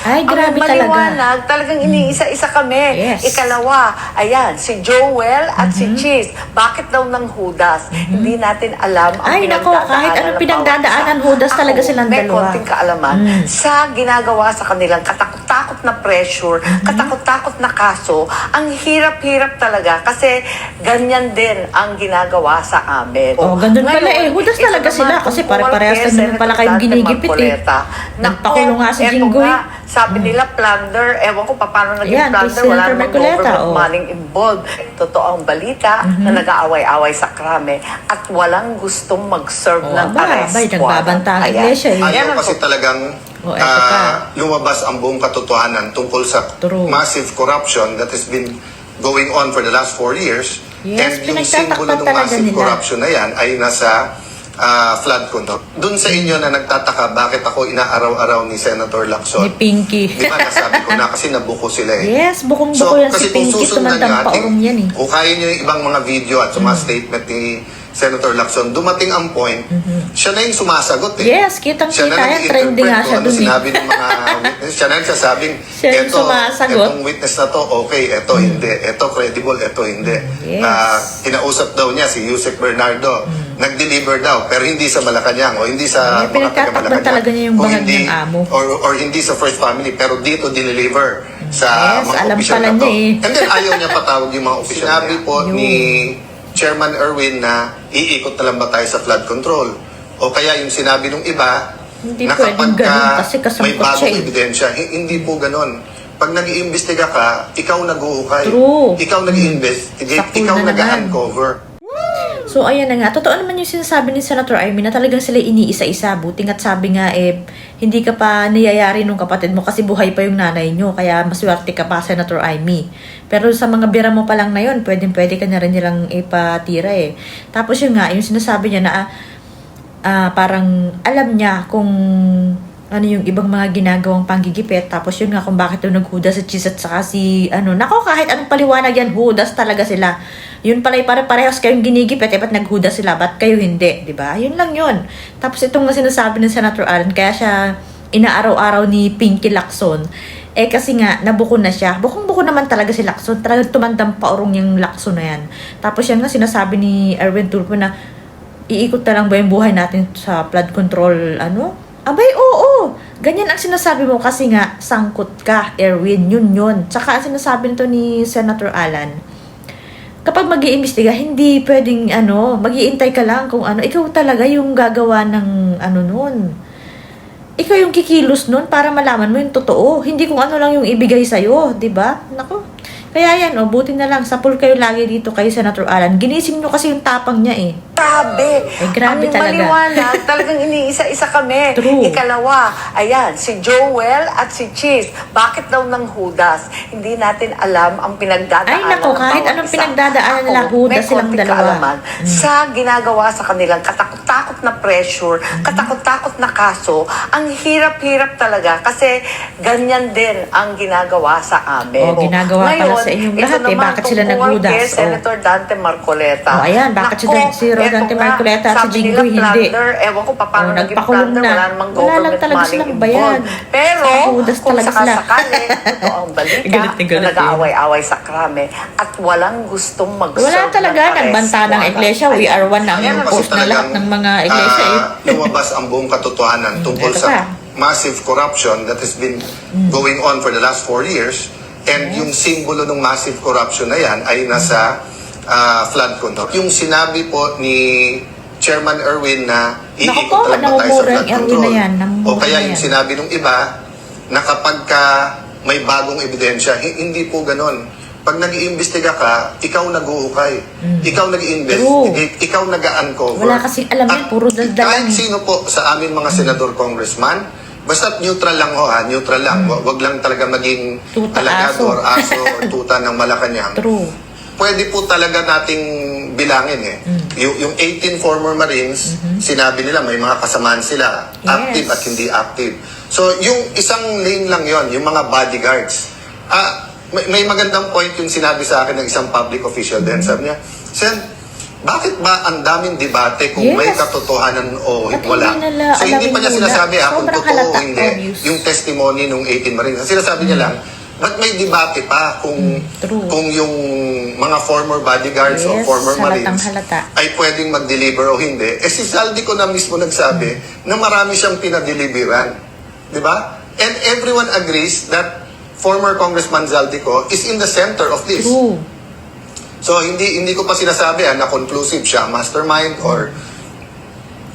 Ay, grabe ang maliwanag, talagang iniisa-isa kami. Yes. Ikalawa, ayan, si Joel at si Cheese. Bakit daw ng Judas? Hindi natin alam ang Ay, nako, kahit anong ng bawat pinagdadaanan, isa. Judas talaga silang may dalawa. konting kaalaman sa ginagawa sa kanilang katakot-takot na pressure, katakot-takot na kaso. Ang hirap-hirap talaga kasi ganyan din ang ginagawa sa amin. Oh, ganun pala eh. Judas ito talaga sila naman, kasi kung pare-parehas Senator naman pala kayong Dante ginigipit eh. Marcoleta. Nagpakulong nga si Eto Jinggoy. nga, sabi nila plunder, ewan ko paano naging Yan, plunder, kay wala Senator namang Marcoleta, government oh. money involved. Totoo ang balita na nag-aaway-away sa krame at walang gustong mag-serve Oh, ng arrest abay, nagbabanta ang iglesia eh. Ayaw kasi talagang Oh, eto pa. lumabas ang buong katotohanan tungkol sa True. massive corruption that has been going on for the last 4 years. Yes, And yung pinagtatakpan simbolo ng talaga massive nila. corruption na yan ay nasa flood control. Doon sa inyo na nagtataka bakit ako inaaraw-araw ni Senator Lacson. Ni Pinky. Di ba nasabi ko na kasi nabuko sila eh. Yes, bukong-buko yan si kasi kung Pinky. susundan Tumandang nyo, paurong yan eh. kung kaya nyo yung ibang mga video at mga statement ni Senator Lacson, dumating ang point, siya na yung sumasagot eh. Yes, kitang-kita yan. Trending nga siya dun eh. Sinabi ng mga witness, siya na yung sasabing, Siya yung sumasagot. etong witness na to, okay, eto hindi, eto credible, eto hindi. Yes. Kinausap daw niya si Yusek Bernardo, nag-deliver daw, pero hindi sa Malacanang o hindi sa May pinagtatakpan talaga niya yung Kung bangag hindi- ng amo. Or hindi sa First Family, pero dito dineliver sa Yes, mga alam opisyal pala na to. niya eh. And then ayaw niya patawag yung mga opisyal. Sinabi po Yun. ni Chairman Erwin na iikot na lang ba tayo sa flood control? O kaya yung sinabi nung iba, Hindi na pwedeng kapag ganun kasi kasangkot may bagong siya eh. ebidensya, hindi po ganun. Pag nag-iimbestiga ka, ikaw nag-uhukay. True. Ikaw nag-iinvestigate, Sa pool ikaw na naman. nag-uncover. So, ayan na nga. Totoo naman yung sinasabi ni Senator Amy na talagang sila iniisa-isa. Buting at sabi nga eh, hindi ka pa niyayari nung kapatid mo kasi buhay pa yung nanay nyo. Kaya maswerte ka pa, Senator Amy. Pero sa mga bira mo pa lang na yun, pwede ka na rin nilang ipatira eh. Tapos yun nga, yung sinasabi niya na parang alam niya kung ano yung ibang mga ginagawang panggigipit. Tapos yun nga kung bakit doon naghudas si Cheese at saka si nako kahit anong paliwanag yan, hudas talaga sila. Yun pala pare-parehas kayong ginigipit, ba't naghudas sila, ba't kayo hindi, di ba? Yun lang yun. Tapos itong nga sinasabi ng Senator Alan, kaya siya inaaraw-araw ni Pinky Lacson, kasi nga, nabuko na siya. Bukong-buko naman talaga si Lacson. Talagang tumandang paurong yung Lacson na yan. Tapos yan nga sinasabi ni Erwin Tulfo na iikot na lang ba yung buhay natin sa flood control, Abay, oo. Ganyan ang sinasabi mo kasi nga, sangkot ka, Erwin. Yun. Tsaka ang sinasabi nito ni Senator Alan, kapag mag-iimbestiga, hindi pwedeng, mag-iintay ka lang kung ikaw talaga yung gagawa ng, nun. Ikaw yung kikilos nun para malaman mo yung totoo. Hindi kung ano lang yung ibigay sa'yo, di ba? Nako. Kaya yan, buti na lang. Sapul kayo lagi dito kay Senator Alan. Ginising nyo kasi yung tapang niya eh. Grabe. Grabe ang talaga. maliwanag, talagang iniisa-isa kami. True. Ikalawa, ayan, si Joel at si Cheese. Bakit daw ng Judas? Hindi natin alam ang pinagdadaanan Ay, nako, ng kahit bawat anong isa. pinagdadaanan nila, Judas may silang konting dalawa. kaalaman sa ginagawa sa kanilang katakot-takot na pressure, katakot-takot na kaso. Ang hirap-hirap talaga kasi ganyan din ang ginagawa sa amin. Ginagawa pala sa inyong lahat eh. Bakit sila naghudas? Kay Senator Dante Marcoleta. Ayan, bakit si Dante Marcoleta at si Jinggoy hindi? Ewan ko paano naging nagpakulong plunder, na. wala namang Wala lang government talaga money silang bayad. involved. Pero Hudas kung talaga sila. sakasakali, ito ang balita Galit na galit na nag-aaway-away sa krame at walang gustong mag-serve Wala talaga. ng arrest Nagbanta ng warrant. iglesia. We are one na Ayaw ang kasi post na lahat talagang, ng mga iglesia eh. lumabas ang buong katotohanan tungkol Ito sa pa. massive corruption that has been going on for the last 4 years. And yung simbolo ng massive corruption na yan ay nasa flood control. Yung sinabi po ni Chairman Erwin na iikot po, na lang ba tayo sa namumura flood yung Erwin control? na yan, namumura O kaya na yung yan. sinabi nung iba na kapag may bagong ebidensya, hindi po ganon. Pag nag-iimbestiga ka, ikaw nag-uhukay. Ikaw nag-investigate, ikaw nag-uncover. Wala kasing alam yan, puro daldalan Kahit eh. sino po sa amin mga senador, congressman, basta neutral lang neutral lang. Wag lang talaga maging Tuta, alagado or aso or tuta ng Malacanang. True. Pwede po talaga nating bilangin eh. Yung 18 former Marines, sinabi nila may mga kasamaan sila, active Yes. at hindi active. So yung isang lane lang yon, yung mga bodyguards. May magandang point yung sinabi sa akin ng isang public official din. Sabi niya, Sen, bakit ba ang daming debate kung Yes. may katotohanan o At wala? hindi nila So hindi pa alamin niya muna. sinasabi kung Sobrang totoo o halata, hindi obvious. yung testimony nung 18 Marines. Ang sinasabi niya lang, ba't may debate pa kung True. kung yung mga former bodyguards o Yes, former halatang Marines halata. ay pwedeng mag-deliver o hindi? Eh si Zaldico na mismo nagsabi na marami siyang pinadeliveran. Di ba? And everyone agrees that former Congressman Zaldico is in the center of this. True. So hindi ko pa sinasabi na conclusive siya ang mastermind or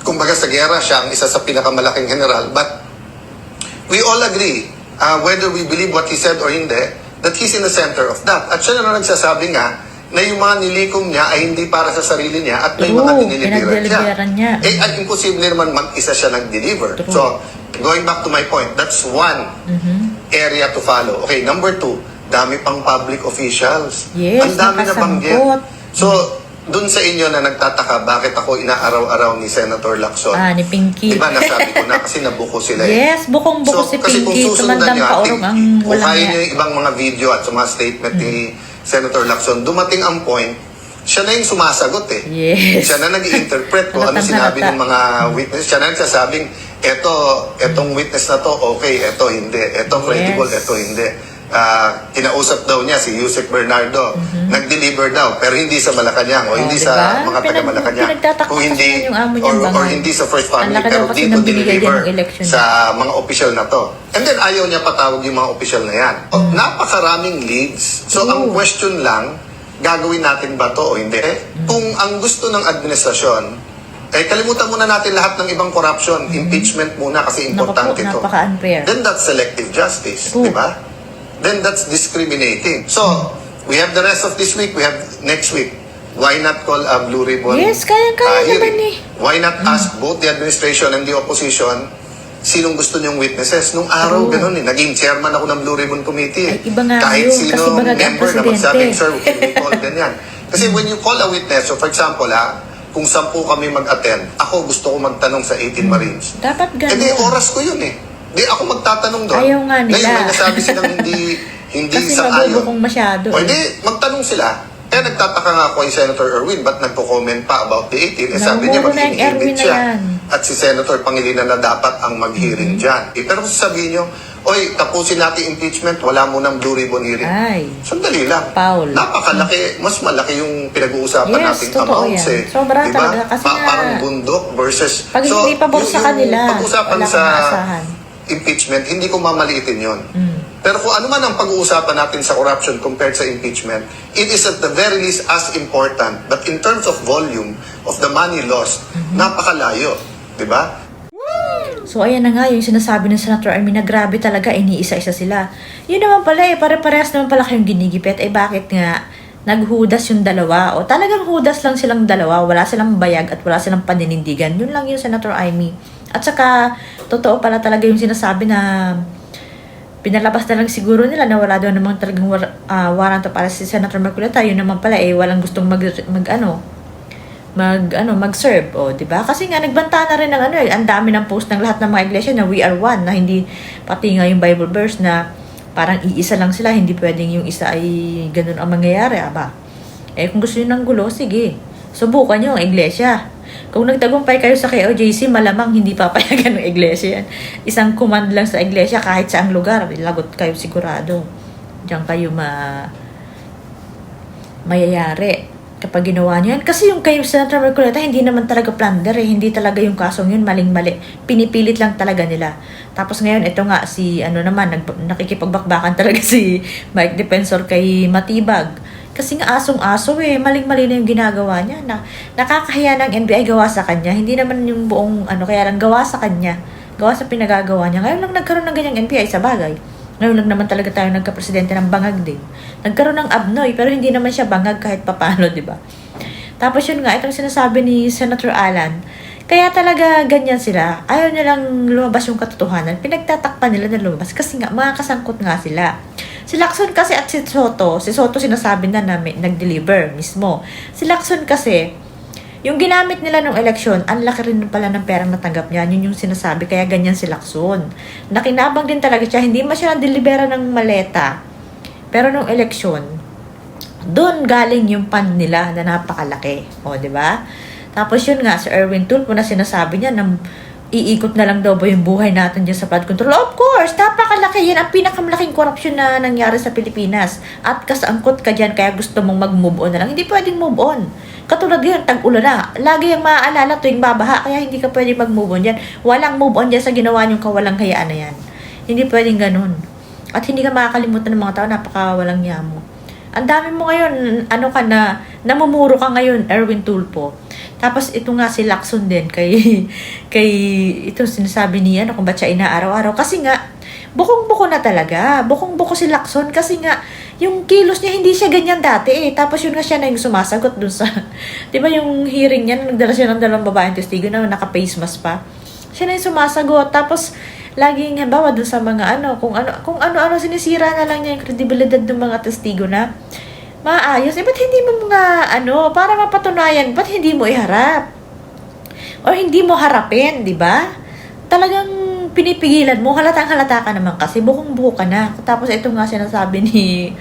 kumbaga sa gera siya ang isa sa pinakamalaking general, but we all agree whether we believe what he said or hindi that he's in the center of that. At siya na nagsasabi nga na yung mga nilikom niya ay hindi para sa sarili niya at may True, mga dinideliveran pinagdeliveran niya. Eh, ay imposible naman mag-isa siya nag-deliver. True. So, going back to my point, that's one area to follow. Okay, number 2, dami pang public officials. Yes, ang dami na banggit. nakasangkot. So, dun sa inyo na nagtataka bakit ako inaaraw-araw ni Senator Lacson. Ni Pinky. Diba, nasabi ko na kasi nabuko sila eh. Yes, bukong-buko si kasi kung Pinky. susundan Tumandang nyo, paurong ang kung walang kaya nyo niya. yung ibang mga video at sa mga statement ni Senator Lacson, dumating ang point, siya na yung sumasagot eh. Yes. Siya na nag-i-interpret kung ano Halatang sinabi halata. ng mga witness. Siya na nagsasabing, etong witness na to, okay, eto hindi. Eto credible, Yes. eto hindi. Kinausap daw niya si Yusek Bernardo. Nag-deliver daw, pero hindi sa Malacanang o hindi sa diba? mga taga-Malacanang. Pinagtatakot Kung kasi hindi, yan yung amo or niyang bangag. hindi sa first family, Ang laki pero daw kasi dito ng binigay deliver din ng election sa mga opisyal na to. And then ayaw niya patawag yung mga opisyal na yan. Napakaraming leads. So ang question lang, gagawin natin ba to o hindi? Kung ang gusto ng administrasyon, kalimutan muna natin lahat ng ibang corruption. Impeachment muna kasi importante Naku po, ito. napaka-unfair. Then that's selective justice, True. di ba? Then that's discriminating. So, we have the rest of this week, we have next week. Why not call a Blue Ribbon Yes, kaya hearing? naman eh. Why not ask both the administration and the opposition sinong gusto niyong witnesses? Nung araw, ganun eh. Naging chairman ako ng Blue Ribbon Committee. Ay, iba nga Kahit yun, sino kasi bagag ang member na presidente. magsabing, sir, can we call ganyan? Kasi when you call a witness, so for example, kung 10 kami mag-attend, ako gusto ko magtanong sa 18 Marines. Dapat Eh di, ganun. oras ko yun eh. Di ako magtatanong doon. Ayaw nga nila. Ngayon, may nasabi silang hindi Kasi sang-ayon. mabubukong masyado. O hindi, magtanong sila. Kaya nagtataka nga ako kay Senator Erwin, ba't nagpo-comment pa about the 18? Eh sabi niya, Namumuro na yung Erwin mag-i-invite na siya. yan. At si Senator Pangilinan na dapat ang mag-hearing dyan. Pero kung sasabihin niyo, oy, tapusin natin impeachment, wala mo ng Blue Ribbon hearing. Ay. Sandali lang. Paul. Napakalaki, mas malaki yung pinag-uusapan Yes, nating totoo amounts yan. eh. Sobra Diba? talaga. Kasi nga, parang bundok versus... Pag hindi pabor sa kanila, pag-usapan wala sa kang maasahan. impeachment, hindi ko mamaliitin yon. Mm. Pero kung ano man ang pag-uusapan natin sa corruption compared sa impeachment, it is at the very least as important. But in terms of volume of the money lost, napakalayo. Diba? So, ayan na nga yung sinasabi ng Senator Armin na grabe talaga, iniisa-isa sila. Yun naman pala pare-parehas naman pala kayong ginigipit. Bakit nga naghudas yung dalawa? O talagang hudas lang silang dalawa, wala silang bayag at wala silang paninindigan. Yun lang yung Senator Amy. At saka, totoo pala talaga yung sinasabi na pinalabas na lang siguro nila na wala daw namang talagang warrant para si Senator Marcoleta. Yun naman pala walang gustong mag-serve, di ba? Kasi nga nagbanta na rin ng ang dami ng post ng lahat ng mga iglesia na we are one, na hindi pati nga yung Bible verse na parang iisa lang sila, hindi pwedeng yung isa ay ganun ang mangyayari, aba. Kung gusto niyo ng gulo, sige. Subukan niyo ang iglesia. Kung nagtagumpay kayo sa KOJC, malamang hindi papayagan ng iglesia yan. Isang command lang sa iglesia kahit saang lugar, lagot kayo sigurado. Diyan kayo mayayari kapag ginawa niyo yan. Kasi yung kay Senator Marcoleta, hindi naman talaga plunder hindi talaga yung kasong yun, maling-mali. Pinipilit lang talaga nila. Tapos ngayon, ito nga, nakikipagbakbakan talaga si Mike Defensor kay Matibag. Kasi nga asong-aso maling-mali na yung ginagawa niya. Nakakahiya ng NBI gawa sa kanya. Hindi naman yung buong kaya lang gawa sa kanya. Gawa sa pinagagawa niya. Ngayon lang nagkaroon ng ganyang NBI sa bagay. Ngayon lang naman talaga tayo nagka-presidente ng bangag din. Nagkaroon ng abnoy, pero hindi naman siya bangag kahit papano, di ba? Tapos yun nga, itong sinasabi ni Senator Alan, kaya talaga ganyan sila. Ayaw nilang lumabas yung katotohanan. Pinagtatakpan nila na lumabas kasi nga, mga kasangkot nga sila. Si Lacson kasi at si Soto sinasabi na nag-deliver mismo. Si Lacson kasi, yung ginamit nila nung eleksyon, ang laki rin pala ng perang natanggap niya. Yun yung sinasabi, kaya ganyan si Lacson. Nakinabang din talaga siya, hindi man siya na-delibera ng maleta. Pero nung eleksyon, Doon galing yung pan nila na napakalaki. O, di ba? Tapos yun nga, si Erwin Tulfo na sinasabi niya na iikot na lang daw ba yung buhay natin dyan sa flood control? Of course, napakalaki. Yan ang pinakamalaking korupsyon na nangyari sa Pilipinas. At kasangkot ka dyan, kaya gusto mong mag-move on na lang. Hindi pwedeng move on. Katulad yun, tag-ulan na. Lagi yung maaalala tuwing babaha, kaya hindi ka pwedeng mag-move on dyan. Walang move on dyan sa ginawa niyong kawalang hayaan na yan. Hindi pwedeng ganun. At hindi ka makakalimutan ng mga tao, napakawalang yamo. Ang dami mo ngayon, namumuro ka ngayon, Erwin Tulfo. Tapos ito nga si Lacson din, kay ito sinasabi niya, kung ba't siya inaaraw-araw. Kasi nga, bukong-buko na talaga. Bukong-buko si Lacson kasi nga, yung kilos niya, hindi siya ganyan dati eh. Tapos yun nga siya na yung sumasagot dun sa, di ba yung hearing niya, nagdala siya ng 2 babaeng testigo na naka-face mask pa. Siya na yung sumasagot. Tapos, laging halimbawa dun sa mga kung ano sinisira na lang niya yung kredibilidad ng mga testigo na maayos. Ba't hindi mo mga para mapatunayan, ba't hindi mo iharap? Or hindi mo harapin, di ba? Talagang pinipigilan mo, halatang-halata ka naman kasi bukong-buko ka na. Tapos ito nga sinasabi ni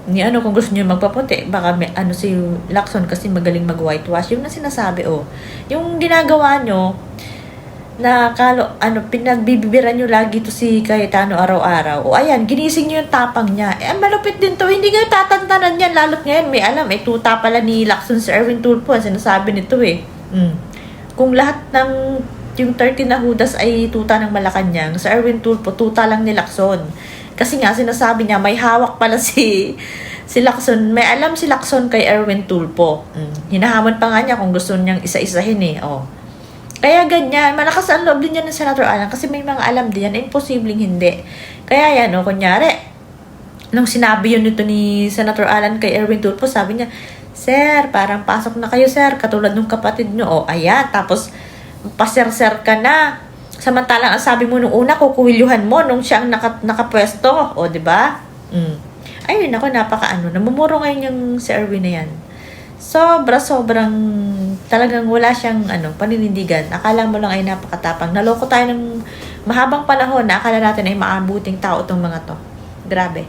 kung gusto niyo magpaputi, baka may si Lacson kasi magaling mag-whitewash. Yung na sinasabi, yung ginagawa nyo, na pinagbibibiran nyo lagi to si Cayetano araw-araw. O ayan, ginising nyo yung tapang niya. Malupit din to. Hindi kayo tatantanan yan. Lalo't ngayon, may alam. Tuta pala ni Lacson si Erwin Tulfo. Sinasabi nito Kung lahat ng yung 30 na hudas ay tuta ng Malacanang, si Erwin Tulfo, tuta lang ni Lacson. Kasi nga, sinasabi niya, may hawak pala si Lacson. May alam si Lacson kay Erwin Tulfo. Hinahamon pa nga niya kung gusto niyang isa-isahin Kaya ganyan, malakas ang loob din yan ng Senator Alan kasi may mga alam din yan, imposibleng hindi. Kaya yan, kunyari, nung sinabi yun nito ni Senator Alan kay Erwin Tulfo, sabi niya, Sir, parang pasok na kayo, sir, katulad nung kapatid nyo. Ayan, tapos paser-ser ka na. Samantalang ang sabi mo nung una, kukuwilyuhan mo nung siya ang nakapwesto. O, di ba? Ayun, namumuro ngayon yung si Erwin na yan. Sobrang talagang wala siyang paninindigan. Akala mo lang ay napakatapang. Naloko tayo ng mahabang panahon na akala natin ay maabuting tao itong mga to. Grabe.